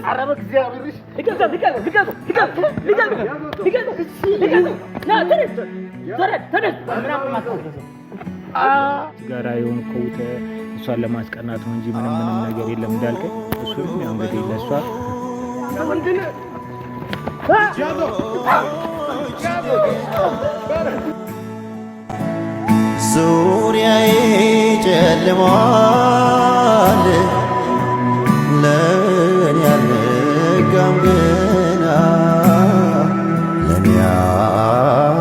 عربك زيابرش لقاته لا تنس ጋራ የሆንኩት እሷን ለማስቀናት ነው እንጂ ምንም ነገር የለም እንዳልከኝ እሱም ያው እንግዲህ ለሷ ዙሪያዬ ጨልሟል ለኔ ያልነጋም ገና ለኔ ያልነጋም።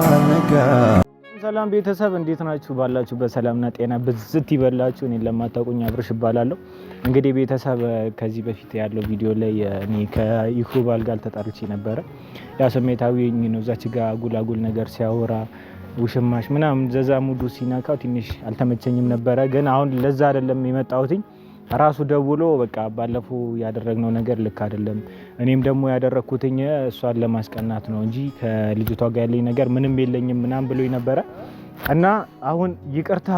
ሰላም ቤተሰብ እንዴት ናችሁ? ባላችሁ በሰላምና ጤና ብዝት ይበላችሁ። እኔ ለማታውቁኝ አብርሽ እባላለሁ። እንግዲህ ቤተሰብ ከዚህ በፊት ያለው ቪዲዮ ላይ እኔ ከኢክሩባል ጋር ተጣልቼ ነበረ። ያ ስሜታዊ ነው እዛች ጋር አጉል ነገር ሲያወራ ውሽማሽ ምናምን ዘዛ ሙዱ ሲናካው ትንሽ አልተመቸኝም ነበረ። ግን አሁን ለዛ አይደለም የመጣሁትኝ ራሱ ደውሎ በቃ ባለፈው ያደረግነው ነገር ልክ አይደለም፣ እኔም ደግሞ ያደረኩትኝ እሷን ለማስቀናት ነው እንጂ ከልጅቷ ጋር ያለኝ ነገር ምንም የለኝም ምናምን ብሎኝ ነበረ እና አሁን ይቅርታ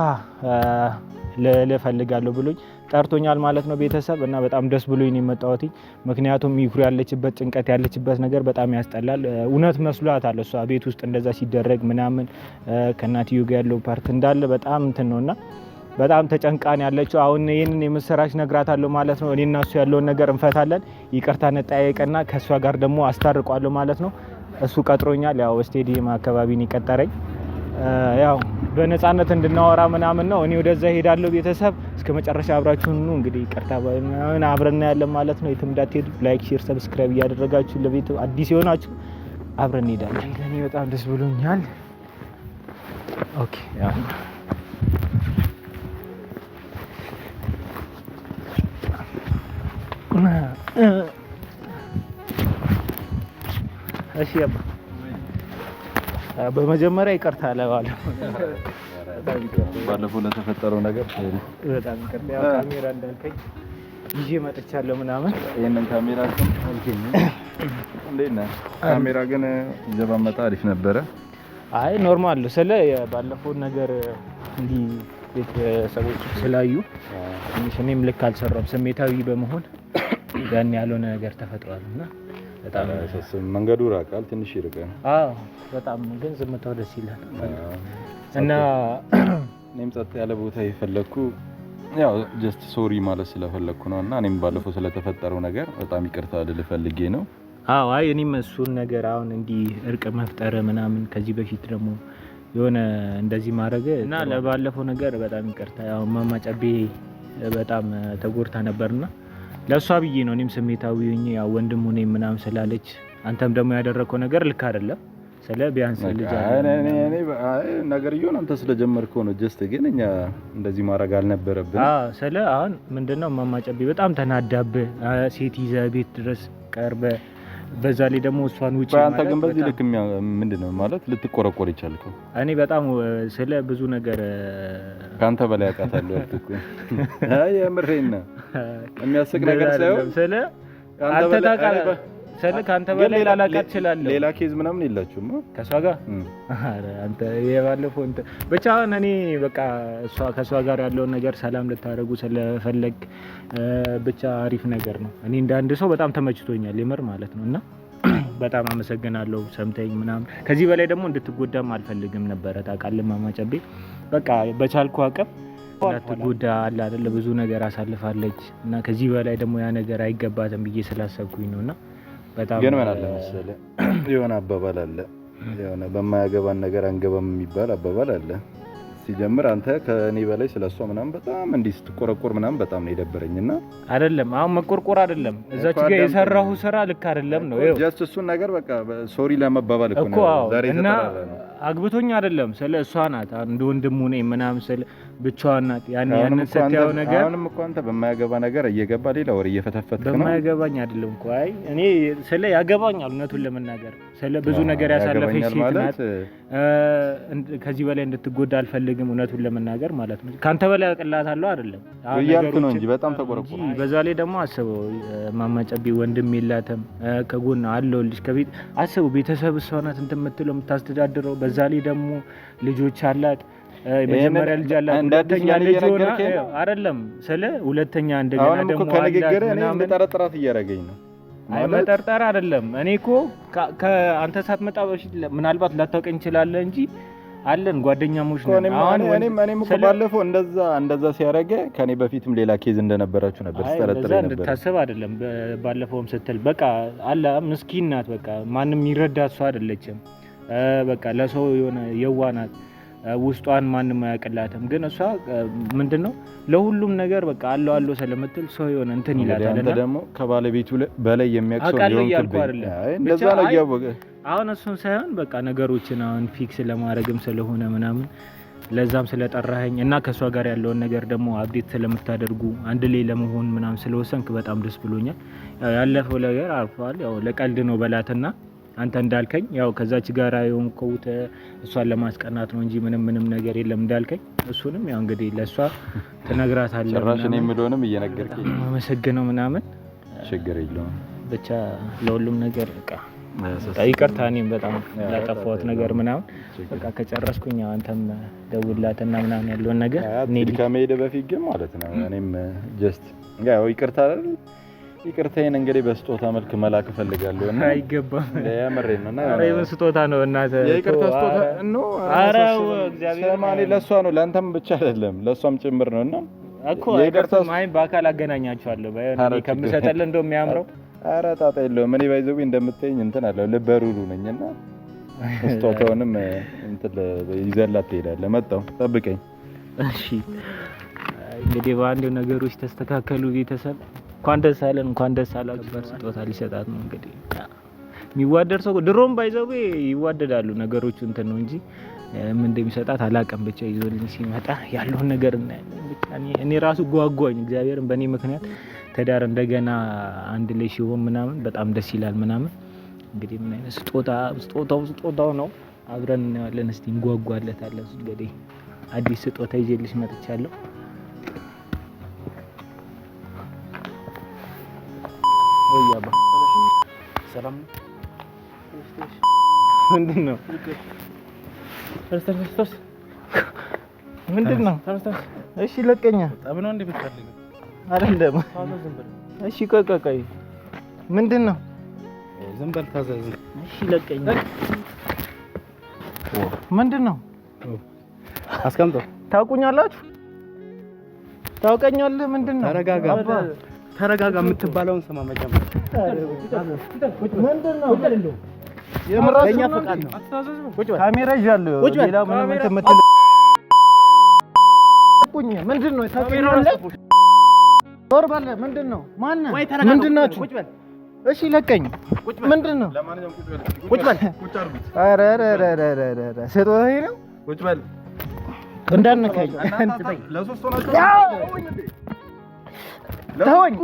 ልፈልጋለሁ ብሎኝ ጠርቶኛል ማለት ነው ቤተሰብ። እና በጣም ደስ ብሎኝ ነው የመጣሁትኝ። ምክንያቱም ኢክሩ ያለችበት ጭንቀት ያለችበት ነገር በጣም ያስጠላል። እውነት መስሏታል እሷ ቤት ውስጥ እንደዛ ሲደረግ ምናምን ከናትዩ ጋር ያለው ፓርት እንዳለ በጣም እንትን ነውና በጣም ተጨንቃን ያለችው። አሁን ይሄንን የምስራች ነግራታለሁ ማለት ነው። እኔና እሱ ያለውን ነገር እንፈታለን፣ ይቅርታ እንጠያየቅና ከሷ ጋር ደግሞ አስታርቋለሁ ማለት ነው። እሱ ቀጥሮኛል፣ ያው ስቴዲየም አካባቢ ነው ቀጠረኝ። ያው በነፃነት እንድናወራ ምናምን ነው። እኔ ወደዛ ሄዳለሁ ቤተሰብ። እስከ መጨረሻ አብራችሁን ነው እንግዲህ ይቅርታ ምናምን አብረን ያለን ማለት ነው። የትም እንዳትሄዱ ላይክ፣ ሼር፣ ሰብስክራይብ እያደረጋችሁ ለቤቱ አዲስ የሆናችሁ አብረን እንሄዳለን። እኔ በጣም ደስ ብሎኛል። ኦኬ ያው እሺ በመጀመሪያ ይቅርታ ባለፈው ለተፈጠረው ነገር በጣም ይቅርታ። ያው ካሜራ እንዳልከኝ ይዤ መጥቻለሁ ምናምን ይሄንን ካሜራ እንዴት ነህ? ካሜራ ግን ይዘባ መጣ አሪፍ ነበረ። አይ ኖርማል ነው ስለ ባለፈው ነገር እንዲህ ቤተሰቦች ስላዩ እኔም ልክ አልሰራም ስሜታዊ በመሆን ያን ያለው ነገር ተፈጥሯልና በጣም መንገዱ ራቃል ትንሽ ይርቀን። አዎ በጣም ግን ዝምታው ደስ ይላል እና እኔም ጸጥ ያለ ቦታ ይፈለኩ ያው ጀስት ሶሪ ማለት ስለፈለኩ ነውና እኔም ባለፈው ስለተፈጠረው ነገር በጣም ይቅርታ ልፈልጌ ነው። አዎ አይ እኔም እሱን ነገር አሁን እንዲህ እርቅ መፍጠር ምናምን ከዚህ በፊት ደግሞ የሆነ እንደዚህ ማድረግ እና ለባለፈው ነገር በጣም ይቅርታ። ያው ማማ ጨቤ በጣም ተጎድታ ነበርና ለሷ ብዬ ነው እኔም ስሜታዊ ሆኜ ያው ወንድሙ ነኝ ምናምን ስላለች አንተም ደግሞ ያደረከው ነገር ልክ አይደለም ስለ ቢያንስ ልጅ እኔ ነገር ይሁን አንተ ስለጀመርከው ነው ጀስት ግን እኛ እንደዚህ ማድረግ አልነበረብንም። ስለ አሁን ምንድነው ማማ ጨቤ በጣም ተናዳብህ ሴት ይዘህ ቤት ድረስ ቀርበህ በዛ ላይ ደግሞ እሷን ውጪ ማለት አንተ ግን በዚህ ልክ ምንድነው ማለት ልትቆረቆር ይቻልከው? እኔ በጣም ስለ ብዙ ነገር ካንተ በላይ አውቃታለሁ አልኩ። አይ የምሬን ነው የሚያስቅ ነገር ሳይሆን ስለ አንተ ታውቃለህ ስለ ካንተ በላይ ላላውቃት እችላለሁ። ሌላ ኬዝ ምናምን የላችሁም ከሷ ጋር? አረ አንተ የባለፈው እንት ብቻ እኔ በቃ እሷ ከሷ ጋር ያለውን ነገር ሰላም ልታረጉ ስለፈለግ ብቻ አሪፍ ነገር ነው። እኔ እንደ አንድ ሰው በጣም ተመችቶኛል የምር ማለት ነውና በጣም አመሰግናለሁ ሰምተኝ ምናምን። ከዚህ በላይ ደግሞ እንድትጎዳም አልፈልግም ነበር ታውቃለህ ማማ ጨቤ። በቃ በቻልኩ አቅም እንዳትጎዳ አለ አይደል ብዙ ነገር አሳልፋለች እና ከዚህ በላይ ደግሞ ያ ነገር አይገባትም ብዬ ስላሰብኩኝ ነውና በጣም ግን ምን አለ መሰለህ የሆነ አባባል አለ የሆነ በማያገባን ነገር አንገባም የሚባል አባባል አለ። ሲጀምር አንተ ከኔ በላይ ስለሷ ምናምን በጣም እንዲህ ስትቆረቆር ምናምን በጣም ነው የደበረኝና አይደለም አሁን መቆርቆር አይደለም እዛች ጋር የሰራሁ ስራ ልክ አይደለም ነው ይኸው ጀስት እሱን ነገር በቃ ሶሪ ለመባባል እኮ ነው ዛሬ ተጠራራ ነው። አግብቶኝ አይደለም ስለ እሷ ናት አንድ ወንድሙ ነኝ ምናምን ስለ ብቻዋን ናት ያን ሰጥያው ነገር አሁንም እኮ አንተ በማያገባ ነገር እየገባ ሌላ ወሬ እየፈተፈትክ ነው። በማያገባኝ አይደለም እኮ አይ እኔ ስለ ያገባኛል እውነቱን ለመናገር ስለ ብዙ ነገር ያሳለፈች ሴት ናት። ከዚህ በላይ እንድትጎዳ አልፈልግም እውነቱን ለመናገር ማለት ነው። ካንተ በላይ አቅላታለሁ አይደለም እያልኩ ነው እንጂ በጣም ተቆረቆረ። በዛ ላይ ደግሞ አስበው ማማ ጨቤ ወንድም የላትም ከጎን አለውልሽ ከቤት አስበው ቤተሰብ እሷ ናት እንትን የምትለው የምታስተዳድረው። በዛ ላይ ደግሞ ልጆች አላት መጀመሪያ ልጅ አለ ሁለተኛ ልጅ ሆነ አይደለም ስለ ሁለተኛ እንደገና ደግሞ ከነገረ እኔ እንደጠረጥራት እያረገኝ ነው። አይ መጠርጠር አይደለም። እኔ እኮ ከአንተ ሳትመጣ በፊት ምናልባት ላታውቀኝ ይችላል እንጂ አለን ጓደኛሞች ነን። አሁን እኔም እኮ ባለፈው እንደዛ ሲያረገ ከኔ በፊትም ሌላ ኬዝ እንደነበራችሁ ነበር ተጠረጥሬ ነበር። እንድታስብ አይደለም ባለፈውም ስትል በቃ አላ ምስኪን ናት። በቃ ማንም ይረዳት ሰው አይደለችም። በቃ ለሰው የሆነ የዋናት ውስጧን ማንም አያውቅላትም። ግን እሷ ምንድነው ለሁሉም ነገር በቃ አለው ስለምትል ሰው የሆነ እንትን ይላታልና አንተ ደግሞ ከባለቤቱ በላይ የሚያክሰው ይሆን እንደዛ ነው ያወቀ። አሁን እሱን ሳይሆን በቃ ነገሮችን አሁን ፊክስ ለማድረግም ስለሆነ ምናምን ለዛም ስለጠራኸኝ እና ከሷ ጋር ያለውን ነገር ደግሞ አፕዴት ስለምታደርጉ አንድ ላይ ለመሆን ምናምን ስለወሰንክ በጣም ደስ ብሎኛል። ያለፈው ነገር አልፏል። ያው ለቀልድ ነው በላትና አንተ እንዳልከኝ ያው ከዛች ጋር የሆንከው እሷን ለማስቀናት ነው እንጂ ምንም ነገር የለም እንዳልከኝ። እሱንም ያው እንግዲህ ለሷ ትነግራታለህ። ጭራሽ እኔ የምልሆንም እየነገርከኝ አመሰግነው ምናምን ችግር የለውም። ብቻ ለሁሉም ነገር በቃ ይቅርታ እኔም በጣም ላጠፋሁት ነገር ምናምን በቃ ከጨረስኩኝ አንተም ደውላትና ምናምን ያለውን ነገር እኔ ከመሄድ በፊት ግን ማለት ነው እኔም ጀስት ያው ይቅርታዬን እንግዲህ በስጦታ መልክ መላክ ፈልጋለሁ እና አይገባም። ያመረኝ ነው እና አሬ በስጦታ ነው እናት የይቅርታ ስጦታ ነው። አራው እግዚአብሔር ሰማኔ ለሷ ነው ለአንተም ብቻ አይደለም ለሷም ጭምር ነውና እኮ የይቅርታ ማይ በአካል አገናኛቸዋለሁ ባይሆን ከምሰጠል እንደው የሚያምረው ኧረ ጣጣ የለውም። እኔ ባይዘው እንደምትይኝ እንትን አለው ልበሩሉ ነኝና ስጦታውንም እንትን ይዘላት ትሄዳለህ። መጣሁ ጠብቀኝ እሺ። እንግዲህ በአንድ ነገሮች ተስተካከሉ ቤተሰብ እንኳን ደስ አለን እንኳን ደስ አላችሁ። ስጦታ ሊሰጣት ነው እንግዲህ የሚዋደድ ሰው ድሮም ባይዘው ይዋደዳሉ ነገሮቹ እንትን ነው እንጂ ምን እንደሚሰጣት አላውቅም። ብቻ ይዞልኝ ሲመጣ ያለውን ነገር እናያለን። ብቻ እኔ ራሱ ጓጓኝ እግዚአብሔርን በእኔ ምክንያት ተዳር እንደገና አንድ ላይ ሲሆን ምናምን በጣም ደስ ይላል ምናምን። እንግዲህ ምን አይነት ስጦታው ነው አብረን እናያለን። እስቲ እንጓጓለታለን። እንግዲህ አዲስ ስጦታ ይዤልሽ መጥቻለሁ። ወያባ ሰላም ነው። ምንድነው? ተስተስተስ ምንድነው? እሺ ለቀኛ ጠብነው እንደምትፈልግ አይደለም። እሺ ቆይ ምንድነው? ዝም በል ታዘዝ። እሺ ለቀኛ ምንድነው? አስቀምጠው። ታውቁኛላችሁ? ታውቀኛለህ? ምንድነው? ተረጋጋ የምትባለውን ስማ መጀመሪያ። ምንድነው? የምራኛ ፈቃድ ነው። ካሜራ ይዣለሁ። ሌላ ምንም እንትን ምንድነው? ታውቀኛለህ? ዞር በል። ምንድነው? ማን ነህ? ምንድናችሁ? እሺ ለቀኝ። ምንድነው? ለማንኛውም ቁጭ በል ቁጭ አድርጉት። ኧረ ስጦታዬ ነው። ቁጭ በል እንዳነካኝ ለሶስት ሆናችሁ ተወኝ።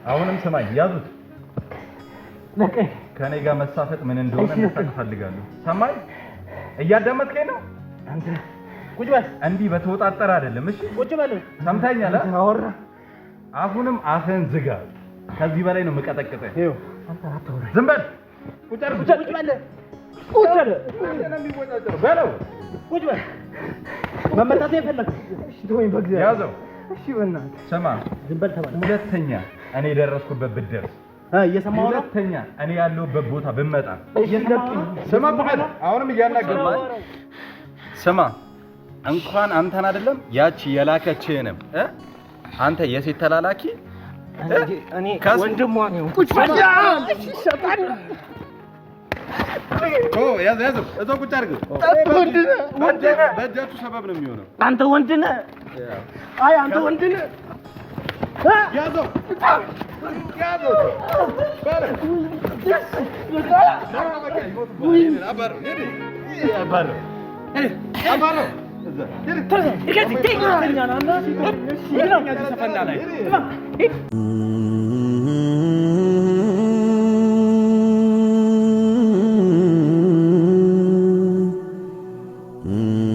አሁንም ስማኝ፣ ያዙት። ከኔ ጋር መሳፈጥ ምን እንደሆነ እንድታውቅ ፈልጋለሁ። ሰማኝ? እያዳመጥከኝ ነው? አንተ ቁጭ በል። እንዲህ በተወጣጠረ አይደለም። እሺ ቁጭ በል። ሰምተኛል? አወራ። አሁንም አፍህን ዝጋ። ከዚህ በላይ ነው የምቀጠቅጥህ። ይኸው አንተ አታወራ። ዝም በል። ቁጭ በል። ቁጭ በል። በለው። ቁጭ በል። መመታት የፈለክ? እሺ ተወኝ በእግዚአብሔር። ያዘው። እሺ በእናትህ ስማ፣ ዝም በል ተባለ። ሁለተኛ እኔ ደረስኩበት ብትደርስ እየሰማሁ ነው። ሁለተኛ እኔ ያለሁበት ቦታ ብመጣ ስማ፣ በኋላ አሁንም እያናገርኩህ ስማ። እንኳን አንተን አይደለም ያቺ የላከችህንም አንተ የሴት ተላላኪ እኔ ወንድሟ ነው። ቁጭ በል። እሺ ሸጣን ያዘ እዛው ቁጭ አድርገው። በእጃችሁ ሰበብ ነው የሚሆነው። አንተ ወንድ ነህ። አይ አንተ ወንድ ነህ። ያዘው ያዘው Mm-hmm.